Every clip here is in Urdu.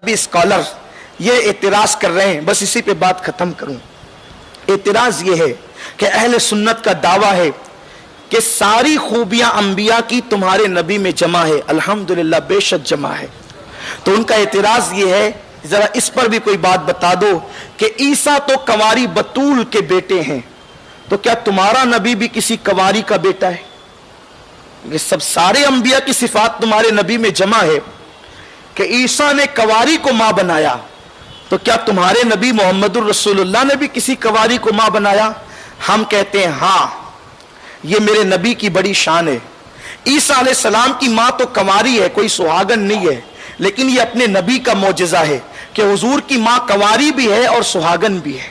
ابھی اسکالر یہ اعتراض کر رہے ہیں، بس اسی پہ بات ختم کروں۔ اعتراض یہ ہے کہ اہل سنت کا دعویٰ ہے کہ ساری خوبیاں انبیاء کی تمہارے نبی میں جمع ہے۔ الحمدللہ بے شک جمع ہے۔ تو ان کا اعتراض یہ ہے، ذرا اس پر بھی کوئی بات بتا دو کہ عیسیٰ تو کنواری بتول کے بیٹے ہیں، تو کیا تمہارا نبی بھی کسی کنواری کا بیٹا ہے؟ یہ سب سارے انبیاء کی صفات تمہارے نبی میں جمع ہے کہ عیسیٰ نے کنواری کو ماں بنایا، تو کیا تمہارے نبی محمد الرسول اللہ نے بھی کسی کنواری کو ماں بنایا؟ ہم کہتے ہیں ہاں، یہ میرے نبی کی بڑی شان ہے۔ عیسیٰ علیہ السلام کی ماں تو کنواری ہے، کوئی سہاگن نہیں ہے، لیکن یہ اپنے نبی کا معجزہ ہے کہ حضور کی ماں کنواری بھی ہے اور سہاگن بھی ہے،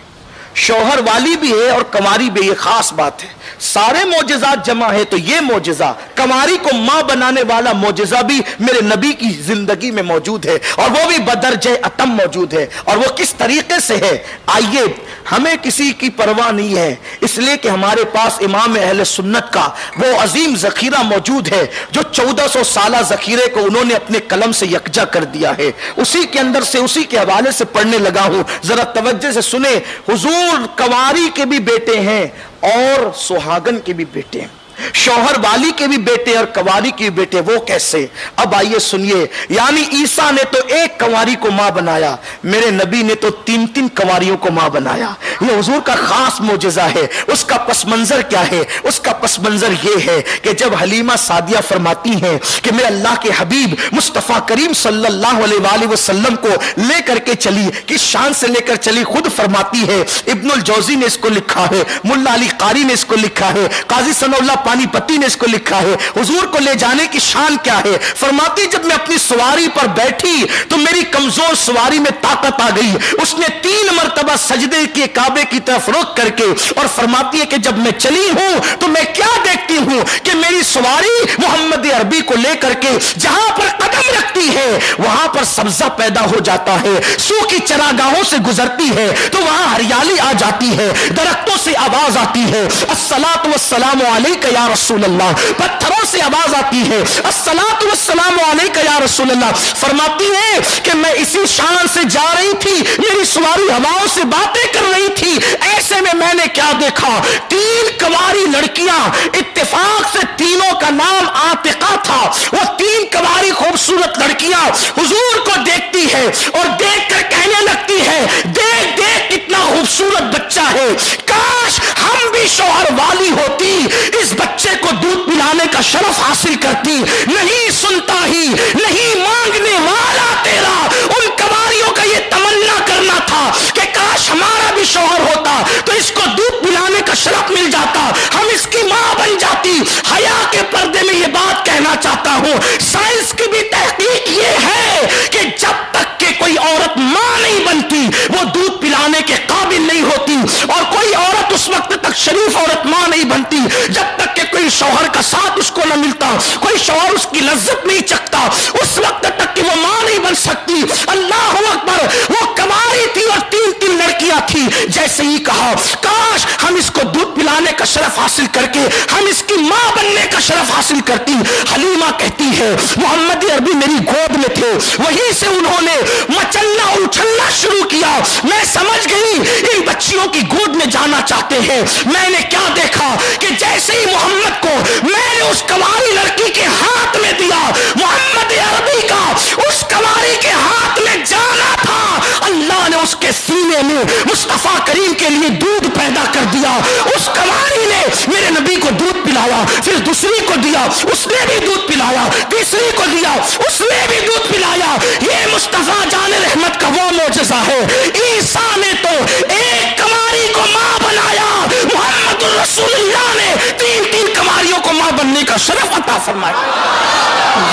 شوہر والی بھی ہے اور کنواری بھی۔ یہ خاص بات ہے، سارے معجزات جمع ہے، تو یہ معجزہ کنواری کو ماں بنانے والا معجزہ بھی میرے نبی کی زندگی میں موجود ہے، اور وہ بھی بدرجہ اتم موجود ہے۔ اور وہ کس طریقے سے ہے؟ آئیے، ہمیں کسی کی پرواہ نہیں ہے، اس لیے کہ ہمارے پاس امام اہل سنت کا وہ عظیم ذخیرہ موجود ہے جو 1400 سالہ ذخیرے کو انہوں نے اپنے قلم سے یکجا کر دیا ہے۔ اسی کے اندر سے، اسی کے حوالے سے پڑھنے لگا ہوں، ذرا توجہ سے سنیں۔ حضور کنواری کے بھی بیٹے ہیں اور سہاگن کے بھی بیٹے ہیں، شوہر والی کے بھی بیٹے اور کنواری کے بھی بیٹے۔ وہ کیسے؟ اب آئیے سنیے۔ یعنی عیسیٰ نے تو ایک کنواری کو ماں بنایا، میرے نبی نے تو 3 کنواریوں کو ماں بنایا۔ یہ حضور کا خاص معجزہ ہے۔ اس کا پس منظر کیا ہے؟ اس کا پس منظر یہ ہے کہ جب حلیمہ سعدیہ فرماتی ہیں کہ میں اللہ کے حبیب مصطفیٰ کریم صلی اللہ علیہ وآلہ وسلم کو لے کر کے چلی، کس شان سے لے کر چلی خود فرماتی ہے۔ ابن الجوزی نے اس کو لکھا ہے، ملا علی قاری نے اس کو لکھا ہے، قاضی ثناء اللہ پانی پتی نے اس کو لکھا ہے۔ حضور کو لے جانے کی شان کیا ہے؟ فرماتی جب میں اپنی سواری پر بیٹھی تو میری کمزور سواری میں طاقت آ گئی۔ اس نے 3 مرتبہ سجدے کے کعبے کی طرف رخ کر کے، اور فرماتی ہے کہ جب میں چلی ہوں تو میں کیا دیکھتی ہوں کہ میری سواری محمد عربی کو لے کر کے جہاں پر قدم رکھتی ہے وہاں پر سبزہ پیدا ہو جاتا ہے، سوکھی چراگاہوں سے گزرتی ہے تو وہاں ہریالی آ جاتی ہے، درختوں سے آواز آتی ہے، الصلاۃ والسلام علیک یا رسول اللہ، پتھروں سے آواز آتی ہے، الصلاۃ والسلام علیک یا رسول اللہ۔ فرماتی ہے کہ میں اسی شان سے جا رہی تھی، میری سواری ہواؤں سے باتیں کر رہی تھی، ایسے میں نے کیا دیکھا؟ 3 کنواری لڑکیاں، اتفاق سے تینوں کا نام عاتقہ تھا۔ وہ 3 کنواری خوبصورت لڑکیاں حضور کو دیکھتی ہے اور دیکھ کر کہنے لگتی ہے، دیکھ دیکھ کتنا خوبصورت بچہ ہے، کاش ہم بھی شوہر والی ہوتی، اس بچے کو دودھ پلانے کا شرف حاصل کرتی۔ نہیں سنتا ہی نہیں مانگنے والا تیرا، ان کنواریوں کا یہ تمنا کرنا تھا کہ کاش ہمارا بھی شوہر ہوتا تو اس کو دودھ پلانے کا شرف مل جاتا، ہم اس کی ماں بن جاتی۔ حیا کے پردے میں یہ بات کہنا چاہتا ہوں، سائنس کی بھی تحقیق یہ ہے کہ جب تک کہ کوئی عورت ماں نہیں بنتی وہ دودھ پلانے کے قابل نہیں ہوتی، اور کوئی عورت اس وقت تک شریف عورت ماں نہیں بنتی جب تک کہ کوئی شوہر کا ساتھ اس کو نہ ملتا، کوئی شوہر اس کی لذت نہیں چکھتا، اس وقت تک کہ وہ ماں نہیں بن سکتی۔ اللہ اکبر، وہ کنواری تھی اور 3 لڑکیاں تھی۔ جیسے ہی کہا کاش ہم اس کو دودھ پلانے کا شرف حاصل کر کے ہم اس کی ماں بننے کا شرف حاصل کرتی۔ حلیمہ کہتی ہے محمد عربی میری گود میں تھے، وہیں سے انہوں نے مچلنا اچھلنا شروع کیا، میں سمجھ گئی ان بچیوں کی گود میں جانا چاہتے ہیں۔ میں نے کیا دیکھا کہ جیسے ہی محمد کو میں نے اس کنواری لڑکی کے ہاتھ میں دیا، محمد عربی کا اس کنواری کے ہاتھ میں جانا تھا، اللہ نے اس کے سینے میں مصطفیٰ کریم کے لیے دودھ پیدا کر دیا۔ اس کنواری نے میرے نبی کو دودھ پلایا، پھر دوسری کو دیا، اس نے بھی دودھ پلایا، تیسری کو دیا، اس نے بھی دودھ پلایا۔ یہ مصطفیٰ جان رحمت کا وہ معجزہ ہے۔ عیسیٰ نے تو ایک کنواری کو ماں بنایا، محمد رسول اللہ نے 3 کنواریوں کو ماں بننے کا شرف عطا فرمایا۔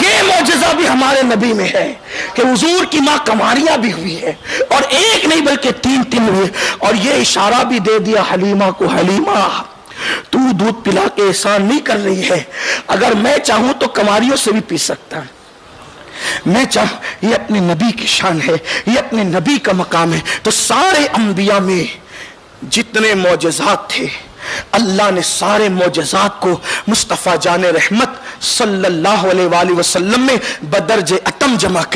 یہ معجزہ بھی ہمارے نبی میں ہے کہ حضور کی ماں کنواریاں بھی ہوئی ہے، اور ایک نہیں بلکہ 3 ہوئے۔ اور یہ اشارہ بھی دے دیا حلیمہ کو، حلیمہ تو دودھ پلا کے احسان نہیں کر رہی ہے، اگر میں چاہوں تو کنواریوں سے بھی پی سکتا ہے، میں چاہوں، یہ اپنے نبی کی شان ہے، یہ اپنے نبی کا مقام ہے۔ تو سارے انبیاء میں جتنے معجزات تھے اللہ نے سارے معجزات کو مصطفیٰ جان رحمت صلی اللہ علیہ وآلہ وسلم میں بدرجہ اتم جمع کر